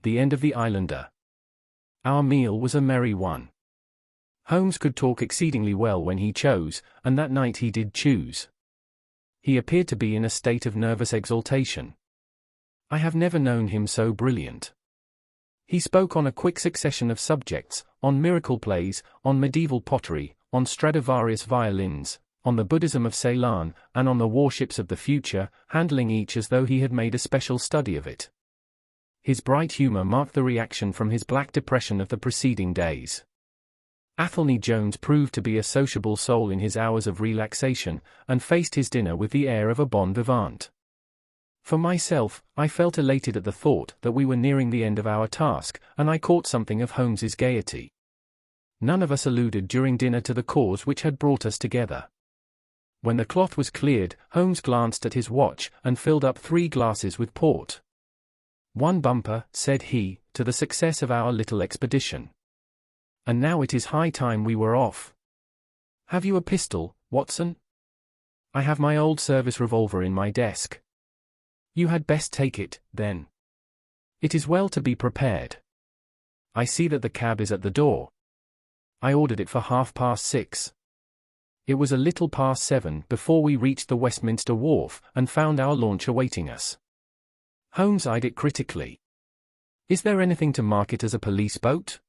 The End of the Islander. Our meal was a merry one. Holmes could talk exceedingly well when he chose, and that night he did choose. He appeared to be in a state of nervous exaltation. I have never known him so brilliant. He spoke on a quick succession of subjects, on miracle plays, on medieval pottery, on Stradivarius violins, on the Buddhism of Ceylon, and on the warships of the future, handling each as though he had made a special study of it. His bright humor marked the reaction from his black depression of the preceding days. Athelney Jones proved to be a sociable soul in his hours of relaxation, and faced his dinner with the air of a bon vivant. For myself, I felt elated at the thought that we were nearing the end of our task, and I caught something of Holmes's gaiety. None of us alluded during dinner to the cause which had brought us together. When the cloth was cleared, Holmes glanced at his watch and filled up 3 glasses with port. "One bumper," said he, "to the success of our little expedition. And now it is high time we were off. Have you a pistol, Watson? I have my old service revolver in my desk." "You had best take it, then. It is well to be prepared. I see that the cab is at the door. I ordered it for 6:30. It was a little past 7 before we reached the Westminster Wharf and found our launch awaiting us." Holmes eyed it critically. "Is there anything to mark it as a police boat?"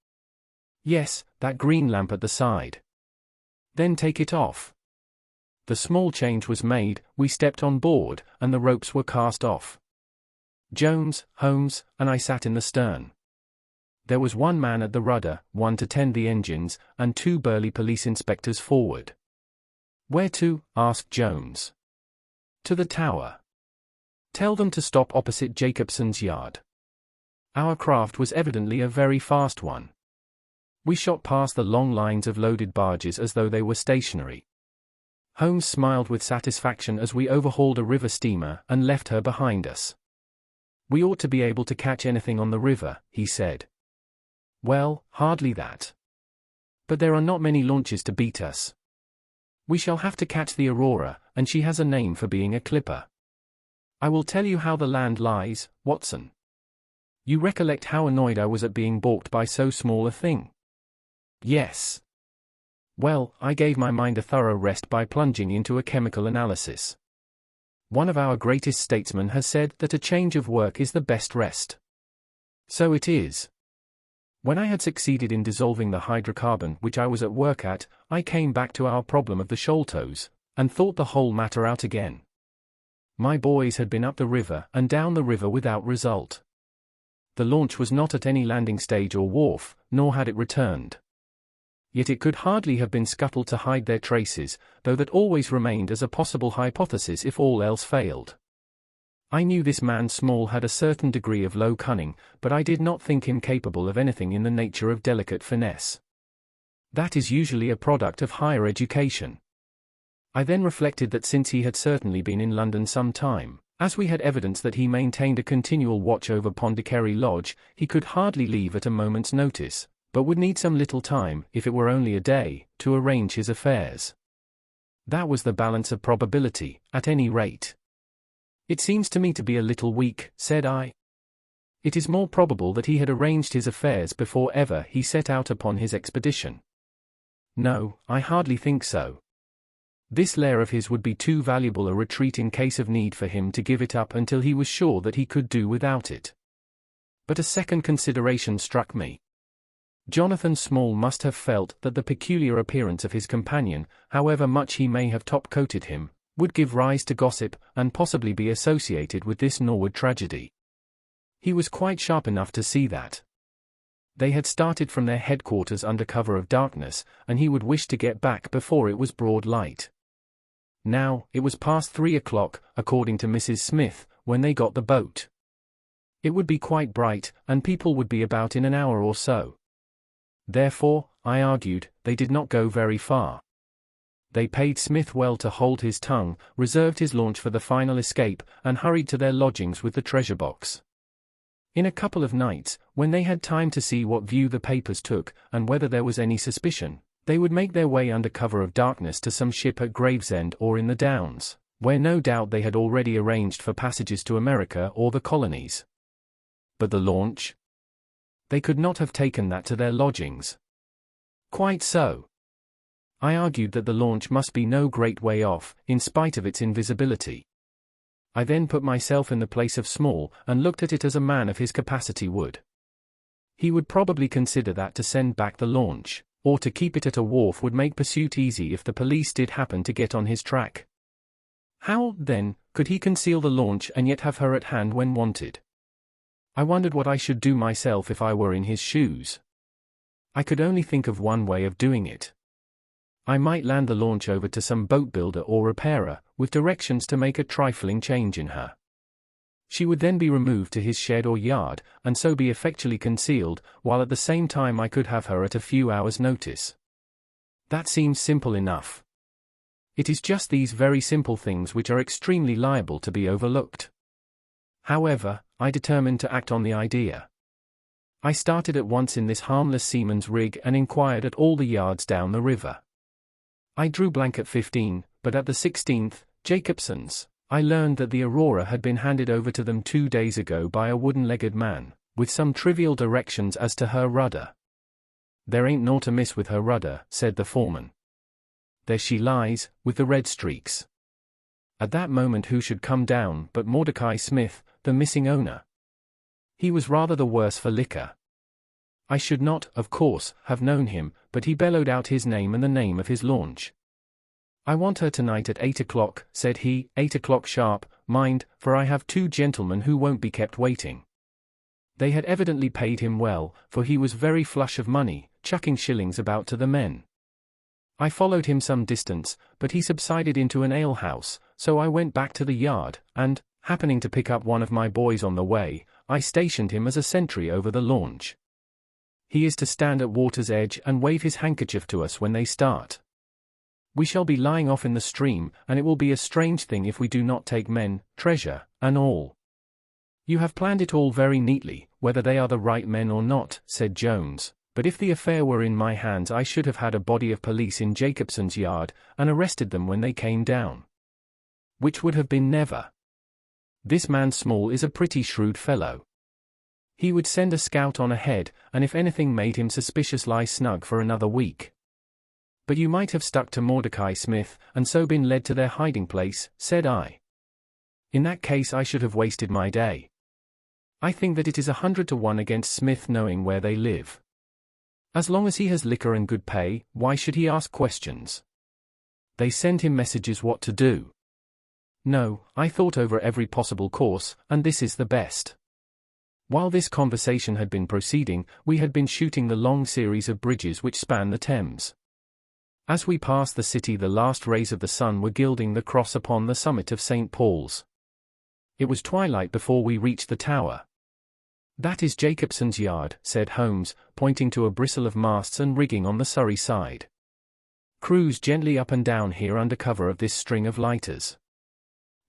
"Yes, that green lamp at the side." "Then take it off." The small change was made, we stepped on board, and the ropes were cast off. Jones, Holmes, and I sat in the stern. There was one man at the rudder, one to tend the engines, and 2 burly police inspectors forward. "Where to?" asked Jones. "To the Tower. Tell them to stop opposite Jacobson's yard." Our craft was evidently a very fast one. We shot past the long lines of loaded barges as though they were stationary. Holmes smiled with satisfaction as we overhauled a river steamer and left her behind us. "We ought to be able to catch anything on the river," he said. "Well, hardly that. But there are not many launches to beat us. We shall have to catch the Aurora, and she has a name for being a clipper. I will tell you how the land lies, Watson. You recollect how annoyed I was at being balked by so small a thing?" "Yes." "Well, I gave my mind a thorough rest by plunging into a chemical analysis. One of our greatest statesmen has said that a change of work is the best rest. So it is. When I had succeeded in dissolving the hydrocarbon which I was at work at, I came back to our problem of the Sholtos, and thought the whole matter out again. My boys had been up the river and down the river without result. The launch was not at any landing stage or wharf, nor had it returned. Yet it could hardly have been scuttled to hide their traces, though that always remained as a possible hypothesis if all else failed. I knew this man Small had a certain degree of low cunning, but I did not think him capable of anything in the nature of delicate finesse. That is usually a product of higher education. I then reflected that since he had certainly been in London some time, as we had evidence that he maintained a continual watch over Pondicherry Lodge, he could hardly leave at a moment's notice, but would need some little time, if it were only a day, to arrange his affairs. That was the balance of probability, at any rate. "It seems to me to be a little weak," said I. "It is more probable that he had arranged his affairs before ever he set out upon his expedition." "No, I hardly think so. This lair of his would be too valuable a retreat in case of need for him to give it up until he was sure that he could do without it." But a second consideration struck me. Jonathan Small must have felt that the peculiar appearance of his companion, however much he may have top-coated him, would give rise to gossip, and possibly be associated with this Norwood tragedy. He was quite sharp enough to see that. They had started from their headquarters under cover of darkness, and he would wish to get back before it was broad light. Now, it was past 3 o'clock, according to Mrs. Smith, when they got the boat. It would be quite bright, and people would be about in an hour or so. Therefore, I argued, they did not go very far. They paid Smith well to hold his tongue, reserved his launch for the final escape, and hurried to their lodgings with the treasure box. In a couple of nights, when they had time to see what view the papers took, and whether there was any suspicion, they would make their way under cover of darkness to some ship at Gravesend or in the Downs, where no doubt they had already arranged for passages to America or the colonies. But the launch? They could not have taken that to their lodgings. Quite so. I argued that the launch must be no great way off, in spite of its invisibility. I then put myself in the place of Small, and looked at it as a man of his capacity would. He would probably consider that to send back the launch, or to keep it at a wharf would make pursuit easy if the police did happen to get on his track. How, then, could he conceal the launch and yet have her at hand when wanted? I wondered what I should do myself if I were in his shoes. I could only think of one way of doing it. I might land the launch over to some boat builder or repairer, with directions to make a trifling change in her. She would then be removed to his shed or yard, and so be effectually concealed, while at the same time I could have her at a few hours' notice. That seems simple enough. It is just these very simple things which are extremely liable to be overlooked. However, I determined to act on the idea. I started at once in this harmless seaman's rig and inquired at all the yards down the river. I drew blank at 15, but at the 16th, Jacobson's, I learned that the Aurora had been handed over to them 2 days ago by a wooden-legged man, with some trivial directions as to her rudder. "There ain't naught amiss with her rudder," said the foreman. "There she lies, with the red streaks." At that moment who should come down but Mordecai Smith, the missing owner. He was rather the worse for liquor. I should not, of course, have known him, but he bellowed out his name and the name of his launch. "I want her tonight at 8 o'clock, said he, 8 o'clock sharp, mind, for I have 2 gentlemen who won't be kept waiting. They had evidently paid him well, for he was very flush of money, chucking shillings about to the men. I followed him some distance, but he subsided into an alehouse, so I went back to the yard, and, happening to pick up one of my boys on the way, I stationed him as a sentry over the launch. He is to stand at water's edge and wave his handkerchief to us when they start. We shall be lying off in the stream, and it will be a strange thing if we do not take men, treasure, and all." "You have planned it all very neatly, whether they are the right men or not," said Jones, "but if the affair were in my hands I should have had a body of police in Jacobson's yard, and arrested them when they came down. Which would have been never. This man Small is a pretty shrewd fellow. He would send a scout on ahead, and if anything made him suspicious lie snug for another week." "But you might have stuck to Mordecai Smith, and so been led to their hiding place," said I. "In that case I should have wasted my day. I think that it is 100 to 1 against Smith knowing where they live. As long as he has liquor and good pay, why should he ask questions? They send him messages what to do. No, I thought over every possible course, and this is the best." While this conversation had been proceeding, we had been shooting the long series of bridges which span the Thames. As we passed the city the last rays of the sun were gilding the cross upon the summit of St. Paul's. It was twilight before we reached the tower. "That is Jacobson's yard," said Holmes, pointing to a bristle of masts and rigging on the Surrey side. "Cruise gently up and down here under cover of this string of lighters."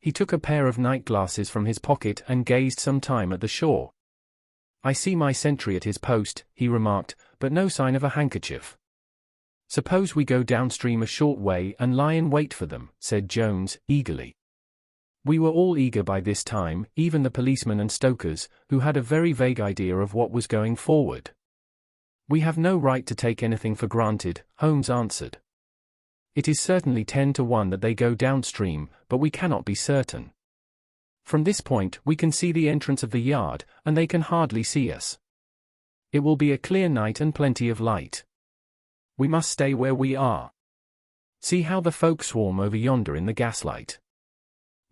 He took a pair of night glasses from his pocket and gazed some time at the shore. "I see my sentry at his post," he remarked, "but no sign of a handkerchief." "Suppose we go downstream a short way and lie in wait for them," said Jones, eagerly. We were all eager by this time, even the policemen and stokers, who had a very vague idea of what was going forward. "We have no right to take anything for granted," Holmes answered. "It is certainly 10 to 1 that they go downstream, but we cannot be certain. From this point we can see the entrance of the yard, and they can hardly see us. It will be a clear night and plenty of light. We must stay where we are. See how the folk swarm over yonder in the gaslight.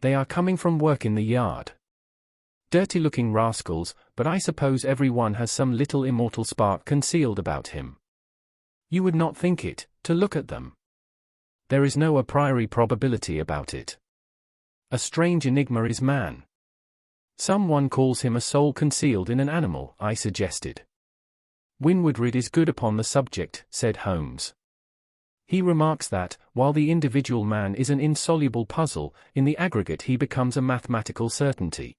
They are coming from work in the yard. Dirty-looking rascals, but I suppose every one has some little immortal spark concealed about him. You would not think it, to look at them. There is no a priori probability about it. A strange enigma is man. Some one calls him a soul concealed in an animal," I suggested. "Winwoodred is good upon the subject," said Holmes. "He remarks that, while the individual man is an insoluble puzzle, in the aggregate he becomes a mathematical certainty.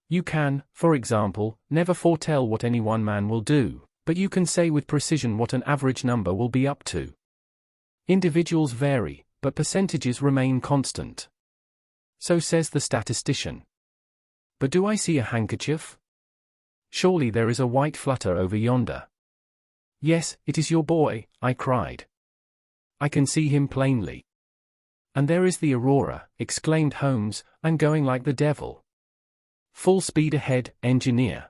You can, for example, never foretell what any one man will do, but you can say with precision what an average number will be up to. Individuals vary, but percentages remain constant. So says the statistician. But do I see a handkerchief?" Surely there is a white flutter over yonder. Yes, it is your boy, I cried. I can see him plainly. And there is the Aurora, exclaimed Holmes, and going like the devil. Full speed ahead, engineer.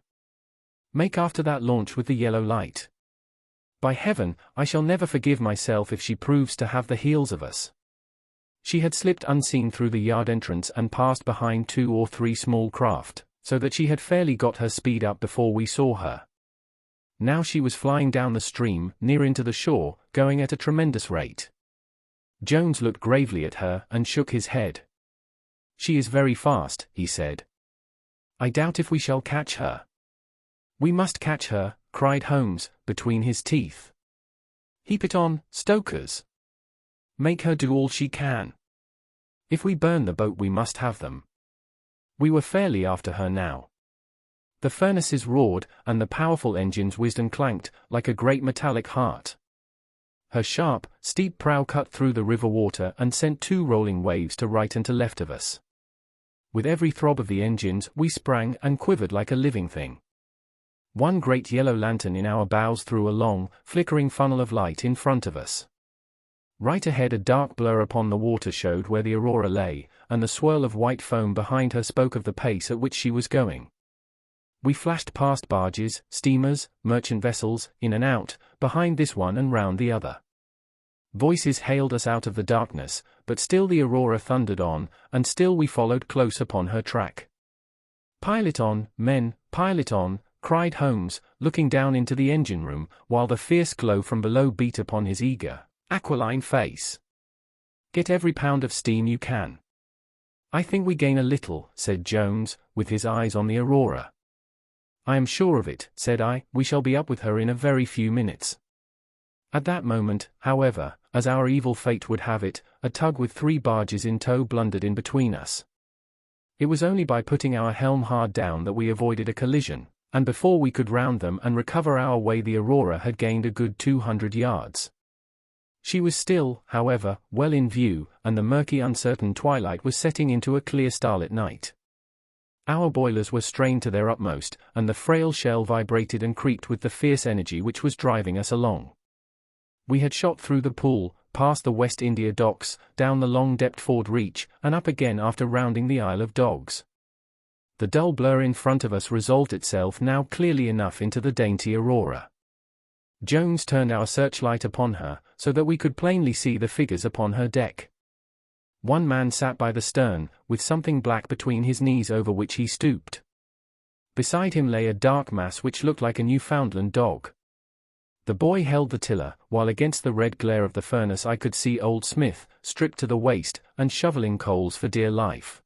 Make after that launch with the yellow light. By heaven, I shall never forgive myself if she proves to have the heels of us. She had slipped unseen through the yard entrance and passed behind 2 or 3 small craft, so that she had fairly got her speed up before we saw her. Now she was flying down the stream, near into the shore, going at a tremendous rate. Jones looked gravely at her and shook his head. She is very fast, he said. I doubt if we shall catch her. We must catch her, cried Holmes, between his teeth. Heap it on, stokers. Make her do all she can. If we burn the boat we must have them. We were fairly after her now. The furnaces roared, and the powerful engines whizzed and clanked, like a great metallic heart. Her sharp, steep prow cut through the river water and sent 2 rolling waves to right and to left of us. With every throb of the engines we sprang and quivered like a living thing. One great yellow lantern in our bows threw a long, flickering funnel of light in front of us. Right ahead a dark blur upon the water showed where the Aurora lay, and the swirl of white foam behind her spoke of the pace at which she was going. We flashed past barges, steamers, merchant vessels, in and out, behind this one and round the other. Voices hailed us out of the darkness, but still the Aurora thundered on, and still we followed close upon her track. Pile it on, men, pile it on, cried Holmes, looking down into the engine-room, while the fierce glow from below beat upon his eager, aquiline face. Get every pound of steam you can. I think we gain a little, said Jones, with his eyes on the Aurora. I am sure of it, said I, we shall be up with her in a very few minutes. At that moment, however, as our evil fate would have it, a tug with 3 barges in tow blundered in between us. It was only by putting our helm hard down that we avoided a collision, and before we could round them and recover our way the Aurora had gained a good 200 yards. She was still, however, well in view, and the murky uncertain twilight was setting into a clear starlit night. Our boilers were strained to their utmost, and the frail shell vibrated and creaked with the fierce energy which was driving us along. We had shot through the Pool, past the West India Docks, down the long Deptford Reach, and up again after rounding the Isle of Dogs. The dull blur in front of us resolved itself now clearly enough into the dainty Aurora. Jones turned our searchlight upon her, so that we could plainly see the figures upon her deck. One man sat by the stern, with something black between his knees over which he stooped. Beside him lay a dark mass which looked like a Newfoundland dog. The boy held the tiller, while against the red glare of the furnace I could see old Smith, stripped to the waist, and shoveling coals for dear life.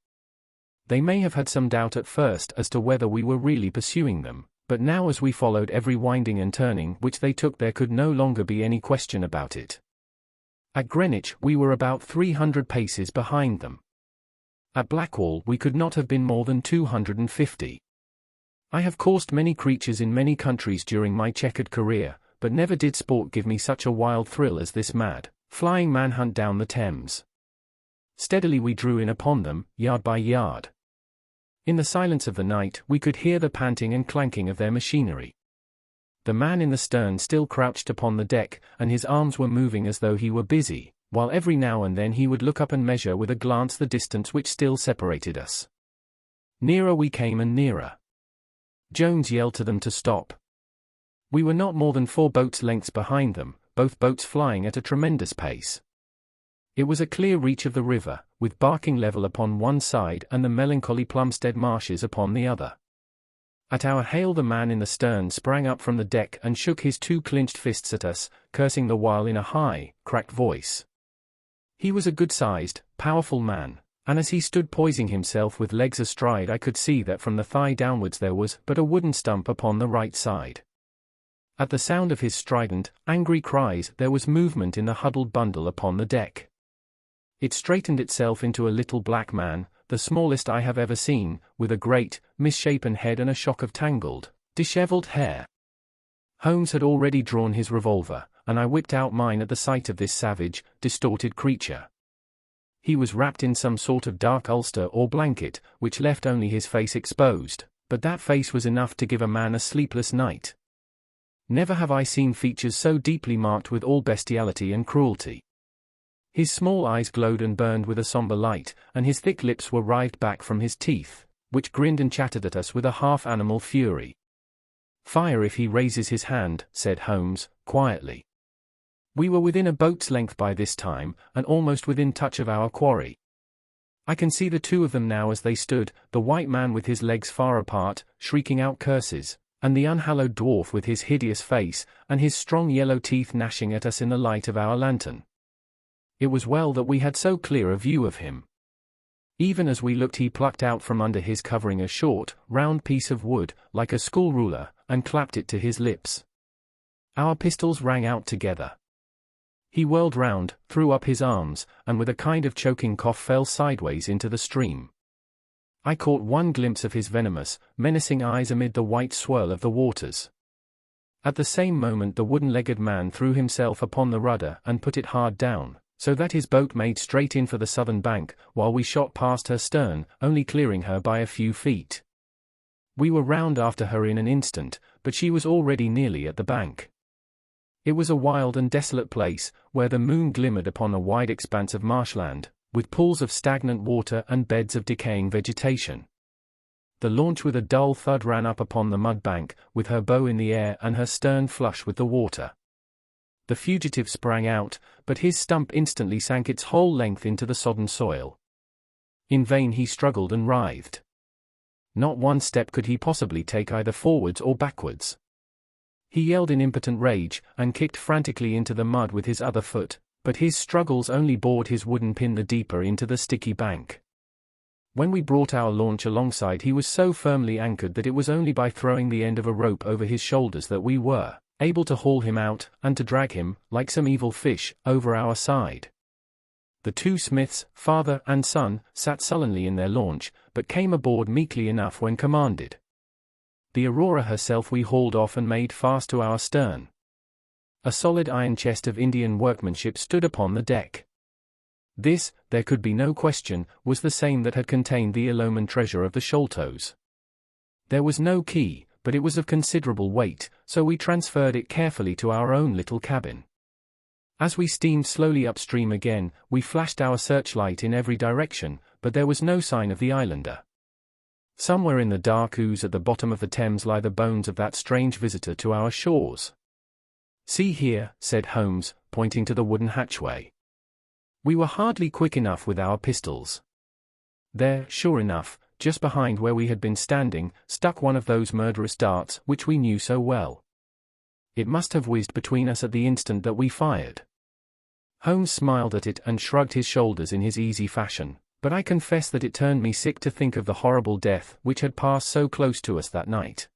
They may have had some doubt at first as to whether we were really pursuing them, but now as we followed every winding and turning which they took there could no longer be any question about it. At Greenwich we were about 300 paces behind them. At Blackwall we could not have been more than 250. I have coursed many creatures in many countries during my checkered career, but never did sport give me such a wild thrill as this mad, flying manhunt down the Thames. Steadily we drew in upon them, yard by yard. In the silence of the night we could hear the panting and clanking of their machinery. The man in the stern still crouched upon the deck, and his arms were moving as though he were busy, while every now and then he would look up and measure with a glance the distance which still separated us. Nearer we came and nearer. Jones yelled to them to stop. We were not more than 4 boats' lengths behind them, both boats flying at a tremendous pace. It was a clear reach of the river, with Barking Level upon one side and the melancholy Plumstead Marshes upon the other. At our hail the man in the stern sprang up from the deck and shook his 2 clenched fists at us, cursing the while in a high, cracked voice. He was a good-sized, powerful man, and as he stood poising himself with legs astride I could see that from the thigh downwards there was but a wooden stump upon the right side. At the sound of his strident, angry cries there was movement in the huddled bundle upon the deck. It straightened itself into a little black man, the smallest I have ever seen, with a great, misshapen head and a shock of tangled, dishevelled hair. Holmes had already drawn his revolver, and I whipped out mine at the sight of this savage, distorted creature. He was wrapped in some sort of dark ulster or blanket, which left only his face exposed, But that face was enough to give a man a sleepless night. Never have I seen features so deeply marked with all bestiality and cruelty. His small eyes glowed and burned with a somber light, and his thick lips were writhed back from his teeth, which grinned and chattered at us with a half-animal fury. "Fire if he raises his hand," said Holmes, quietly. We were within a boat's length by this time, and almost within touch of our quarry. I can see the two of them now as they stood, the white man with his legs far apart, shrieking out curses, and the unhallowed dwarf with his hideous face, and his strong yellow teeth gnashing at us in the light of our lantern. It was well that we had so clear a view of him. Even as we looked, he plucked out from under his covering a short, round piece of wood, like a school ruler, and clapped it to his lips. Our pistols rang out together. He whirled round, threw up his arms, and with a kind of choking cough fell sideways into the stream. I caught one glimpse of his venomous, menacing eyes amid the white swirl of the waters. At the same moment the wooden-legged man threw himself upon the rudder and put it hard down, so that his boat made straight in for the southern bank, while we shot past her stern, only clearing her by a few feet. We were round after her in an instant, but she was already nearly at the bank. It was a wild and desolate place, where the moon glimmered upon a wide expanse of marshland, with pools of stagnant water and beds of decaying vegetation. The launch with a dull thud ran up upon the mud bank, with her bow in the air and her stern flush with the water. The fugitive sprang out, but his stump instantly sank its whole length into the sodden soil. In vain he struggled and writhed. Not one step could he possibly take either forwards or backwards. He yelled in impotent rage, and kicked frantically into the mud with his other foot, but his struggles only bored his wooden pin the deeper into the sticky bank. When we brought our launch alongside, he was so firmly anchored that it was only by throwing the end of a rope over his shoulders that we were able to haul him out, and to drag him, like some evil fish, over our side. The two Smiths, father and son, sat sullenly in their launch, but came aboard meekly enough when commanded. The Aurora herself we hauled off and made fast to our stern. A solid iron chest of Indian workmanship stood upon the deck. This, there could be no question, was the same that had contained the Iloman treasure of the Sholtos. There was no key, but it was of considerable weight, so we transferred it carefully to our own little cabin. As we steamed slowly upstream again, we flashed our searchlight in every direction, but there was no sign of the islander. Somewhere in the dark ooze at the bottom of the Thames lie the bones of that strange visitor to our shores. "See here," said Holmes, pointing to the wooden hatchway. We were hardly quick enough with our pistols. There, sure enough, just behind where we had been standing, stuck one of those murderous darts which we knew so well. It must have whizzed between us at the instant that we fired. Holmes smiled at it and shrugged his shoulders in his easy fashion, but I confess that it turned me sick to think of the horrible death which had passed so close to us that night.